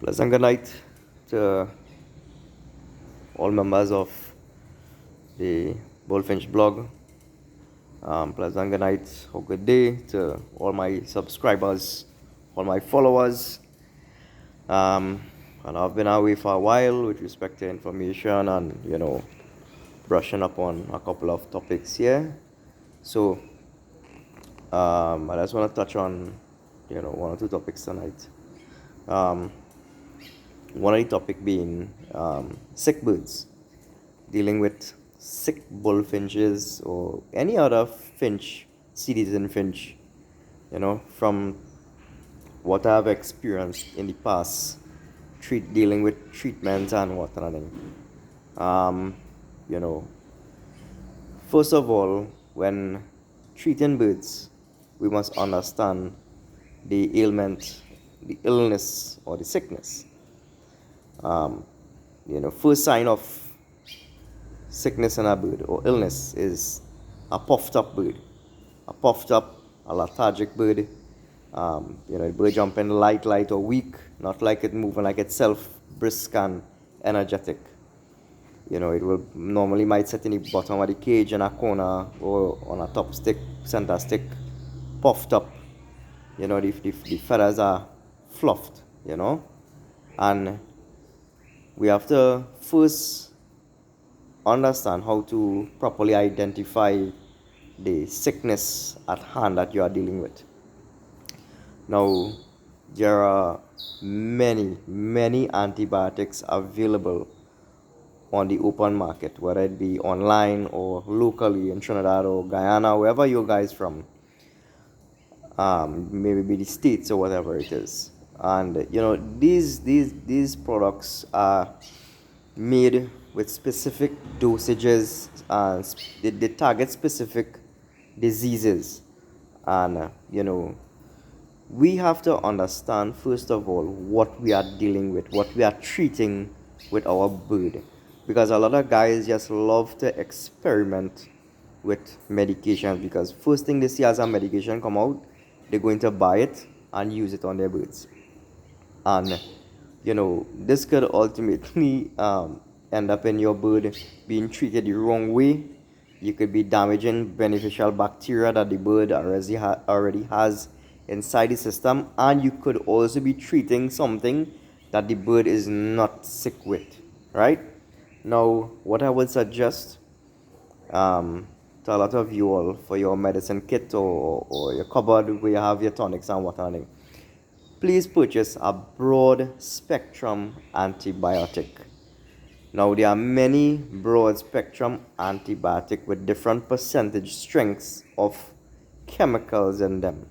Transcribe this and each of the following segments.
Pleasant good night to all members of the Bullfinch blog. Pleasant good night or good day to all my subscribers, all my followers. And I've been away for a while with respect to information and brushing up on a couple of topics here. So I just want to touch on one or two topics tonight. One of the topic being sick birds, dealing with sick bullfinches or any other finch, citizen finch, from what I've experienced in the past, dealing with treatments and whatnot. First of all, when treating birds, we must understand the ailment, the illness, or the sickness. First sign of sickness in a bird or illness is a puffed up bird, a lethargic bird. The bird jumping light or weak, not like it moving like itself, brisk and energetic. It will normally might sit in the bottom of the cage in a corner or on a top stick, center stick, puffed up. The feathers are fluffed, and we have to first understand how to properly identify the sickness at hand that you are dealing with. Now, there are many antibiotics available on the open market, whether it be online or locally in Trinidad or Guyana, wherever you guys from, maybe be the States or whatever it is. And these products are made with specific dosages and they target specific diseases. And we have to understand first of all what we are dealing with, what we are treating with our bird, because a lot of guys just love to experiment with medications, because first thing they see as a medication come out, they're going to buy it and use it on their birds. And this could ultimately end up in your bird being treated the wrong way. You could be damaging beneficial bacteria that the bird already has inside the system, and you could also be treating something that the bird is not sick with, right? Now, what I would suggest to a lot of you all for your medicine kit or your cupboard where you have your tonics and whatnot, please purchase a broad spectrum antibiotic. Now, there are many broad spectrum antibiotic with different percentage strengths of chemicals in them.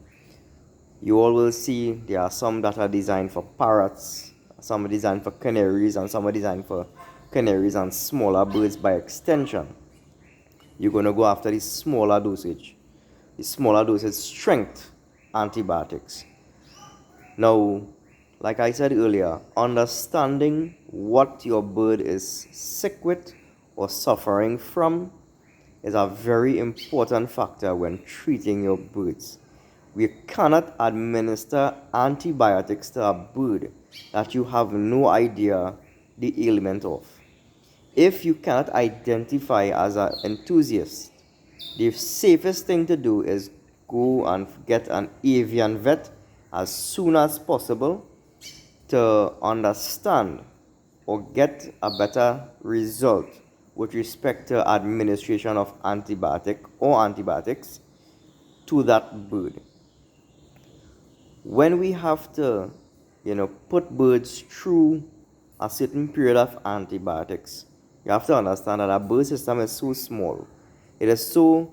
You all will see there are some that are designed for parrots, some are designed for canaries, and some are designed for canaries and smaller birds by extension. You're going to go after the smaller dosage strength antibiotics. Now, like I said earlier, understanding what your bird is sick with or suffering from is a very important factor when treating your birds. We cannot administer antibiotics to a bird that you have no idea the ailment of. If you cannot identify as an enthusiast, the safest thing to do is go and get an avian vet as soon as possible to understand or get a better result with respect to administration of antibiotics to that bird. When we have to, put birds through a certain period of antibiotics, you have to understand that our bird system is so small, it is so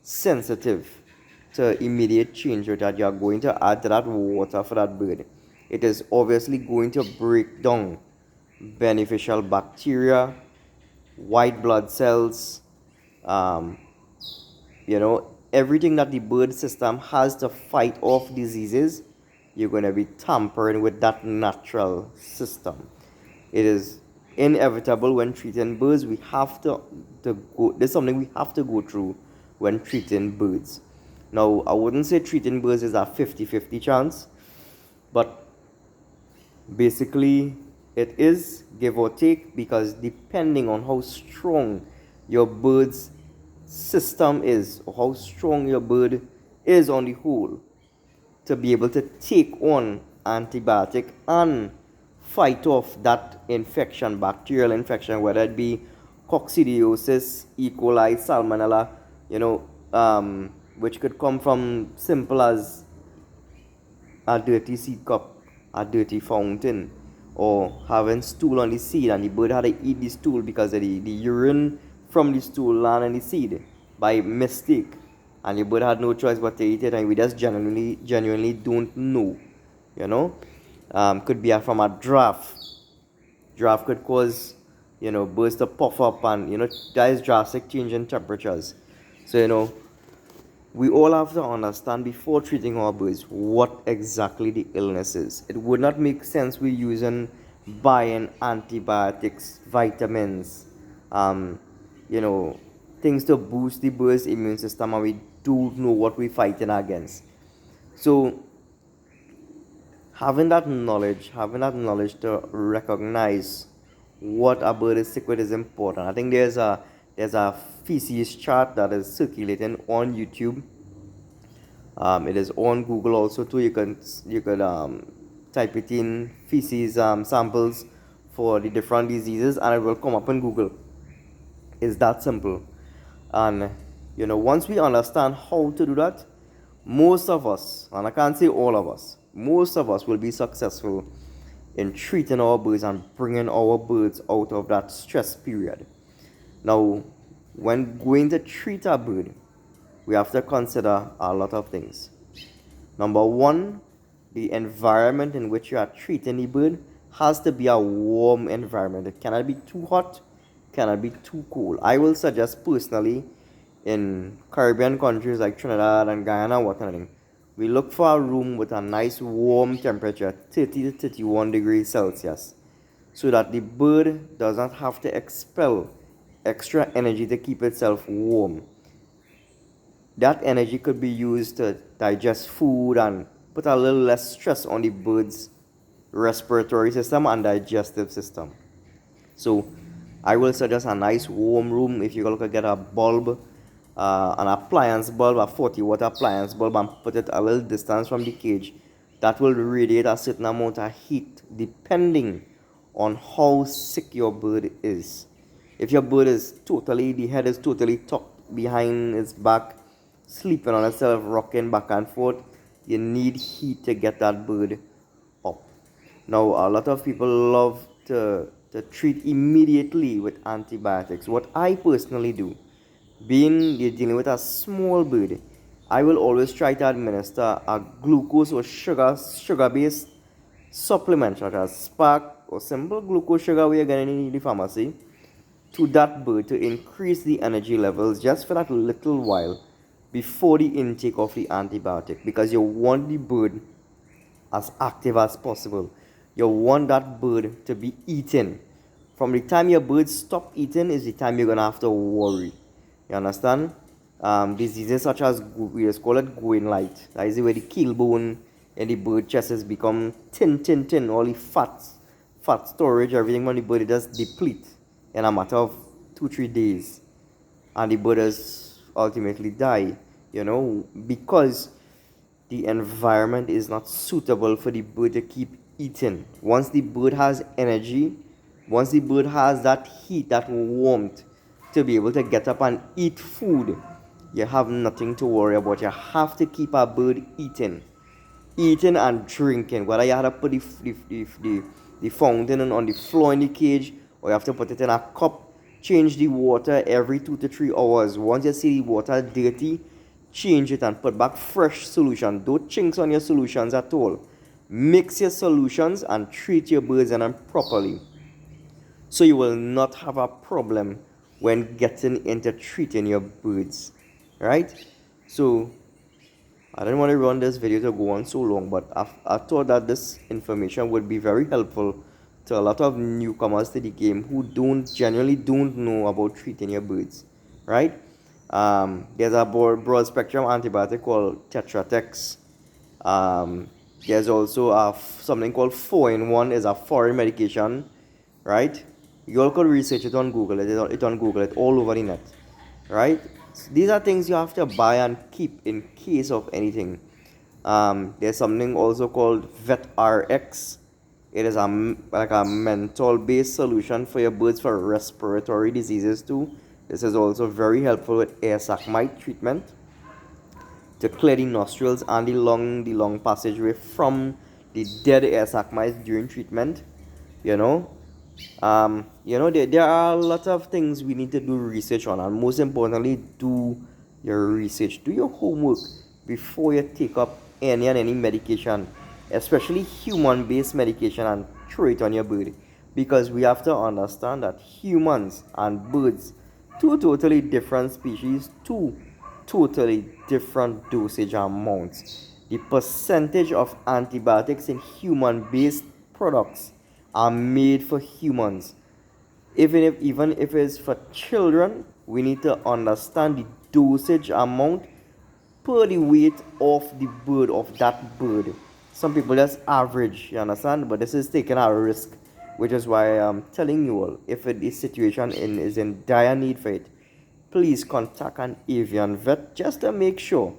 sensitive to immediate change that you are going to add to that water for that bird. It is obviously going to break down beneficial bacteria, white blood cells, everything that the bird system has to fight off diseases. You're going to be tampering with that natural system. It is inevitable when treating birds. We have to go. There's something we have to go through when treating birds. Now, I wouldn't say treating birds is a 50-50 chance, but Basically, it is give or take because depending on how strong your bird's system is, or how strong your bird is on the whole, to be able to take on antibiotic and fight off that infection, bacterial infection, whether it be coccidiosis, E. coli, salmonella, you know, which could come from simple as a dirty seed cup, a dirty fountain, or having stool on the seed and the bird had to eat the stool because of the urine from the stool land on the seed by mistake. And the bird had no choice but to eat it, and we just genuinely don't know. You know? Could be from a draft. Draft could cause, birds to puff up, and that is drastic change in temperatures. So, we all have to understand before treating our birds what exactly the illness is. It would not make sense we using buying antibiotics, vitamins, um, you know, things to boost the bird's immune system, and we don't know what we're fighting against. So having that knowledge to recognize what a bird is sick with is important. I think there's a feces chart that is circulating on YouTube. It is on Google also too. You could type it in feces samples for the different diseases, and it will come up in Google. It's that simple. And once we understand how to do that, most of us, and I can't say all of us, most of us will be successful in treating our birds and bringing our birds out of that stress period. Now, when going to treat a bird, we have to consider a lot of things. Number one, the environment in which you are treating the bird has to be a warm environment. It cannot be too hot, cannot be too cold. I will suggest personally in Caribbean countries like Trinidad and Guyana, we look for a room with a nice warm temperature, 30 to 31 degrees Celsius, so that the bird does not have to expel extra energy to keep itself warm. That energy could be used to digest food and put a little less stress on the bird's respiratory system and digestive system. So I will suggest a nice warm room. If you look at get a bulb, an appliance bulb, a 40-watt appliance bulb, and put it a little distance from the cage, that will radiate a certain amount of heat depending on how sick your bird is. If your bird is the head is totally tucked behind its back, sleeping on itself, rocking back and forth, you need heat to get that bird up. Now, a lot of people love to treat immediately with antibiotics. What I personally do, being you're dealing with a small bird, I will always try to administer a glucose or sugar-based supplement such as spark or simple glucose sugar we are getting in the pharmacy to that bird to increase the energy levels just for that little while before the intake of the antibiotic, because you want the bird as active as possible. You want that bird to be eating. From the time your bird stop eating is the time you're gonna have to worry. You understand? Diseases such as we just call it going light. That is where the keel bone in the bird chest has become thin. All the fat storage, everything when the bird just deplete in a matter of 2-3 days, and the bird has ultimately die. Because the environment is not suitable for the bird to keep eating. Once the bird has energy, once the bird has that heat, that warmth to be able to get up and eat food, you have nothing to worry about. You have to keep a bird eating and drinking. Whether you have to put the fountain on the floor in the cage, or you have to put it in a cup, change the water every 2 to 3 hours. Once you see the water dirty, change it and put back fresh solution. Don't chinks on your solutions at all. Mix your solutions and treat your birds and them properly, so you will not have a problem when getting into treating your birds, right? So I didn't want to run this video to go on so long, but I thought that this information would be very helpful to a lot of newcomers to the game who genuinely don't know about treating your birds, right? There's a broad spectrum antibiotic called Tetratex. There's also something called 4-in-1 is a foreign medication, right? You all could research it on Google. It on Google. It all over the net, right? These are things you have to buy and keep in case of anything. There's something also called VetRx. It is like a menthol-based solution for your birds for respiratory diseases too. This is also very helpful with air sac mite treatment to clear the nostrils and the lung passageway from the dead air sac mites during treatment. You know, there are a lot of things we need to do research on, and most importantly, do your research, do your homework before you take up any and any medication, especially human-based medication, and throw it on your bird, because we have to understand that humans and birds, two totally different species, two totally different dosage amounts. The percentage of antibiotics in human-based products are made for humans. Even if it's for children, we need to understand the dosage amount per the weight of the bird, of that bird. Some people just average, you understand? But this is taking a risk, which is why I'm telling you all, if the situation is in dire need for it, please contact an avian vet just to make sure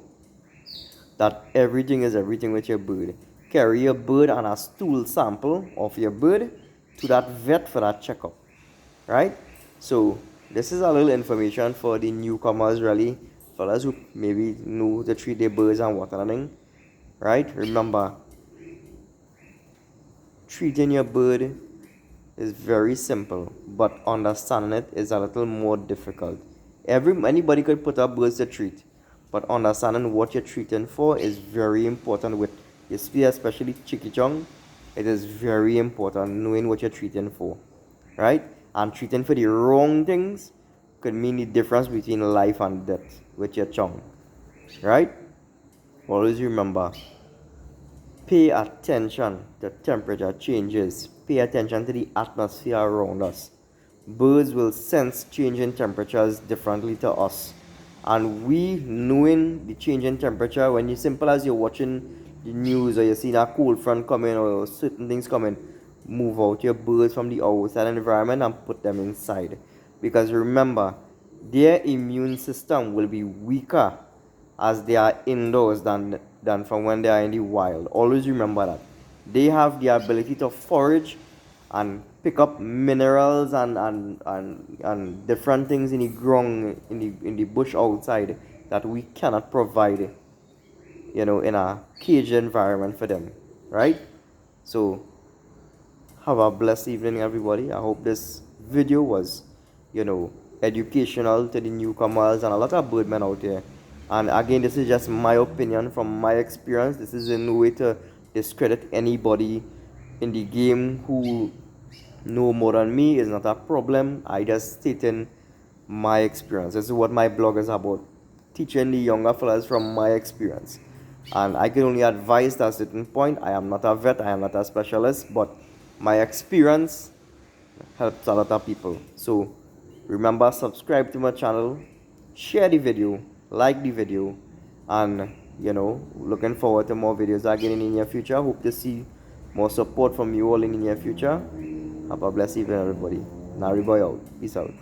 that everything is everything with your bird. Carry your bird and a stool sample of your bird to that vet for that checkup, right? So this is a little information for the newcomers, really, fellas who maybe know to treat their birds and whatnot, right? Remember, treating your bird is very simple, but understanding it is a little more difficult. Anybody could put up birds to treat, but understanding what you're treating for is very important. With especially chikichong, it is very important knowing what you're treating for, right? And treating for the wrong things could mean the difference between life and death with your chong, right? Always remember, pay attention to temperature changes. Pay attention to the atmosphere around us. Birds will sense changing temperatures differently to us. And we, knowing the change in temperature, when you simple as you're watching the news or you're seeing a cold front coming or certain things coming, move out your birds from the outside environment and put them inside. Because remember, their immune system will be weaker as they are indoors than from when they are in the wild. Always remember that. They have the ability to forage and pick up minerals and different things in the ground, in the bush outside, that we cannot provide, in a caged environment for them, right? So have a blessed evening, everybody. I hope this video was, educational to the newcomers and a lot of birdmen out there. And again, this is just my opinion from my experience. This is in no way to discredit anybody in the game who know more than me. Is not a problem. I just stating my experience. This is what my blog is about, teaching the younger fellas from my experience. And I can only advise at a certain point. I am not a vet, I am not a specialist, but my experience helps a lot of people. So remember, subscribe to my channel, share the video, like the video, and looking forward to more videos again in the near future. Hope to see more support from you all in the near future. Have a blessed evening, everybody. NARIBOY out. Peace out.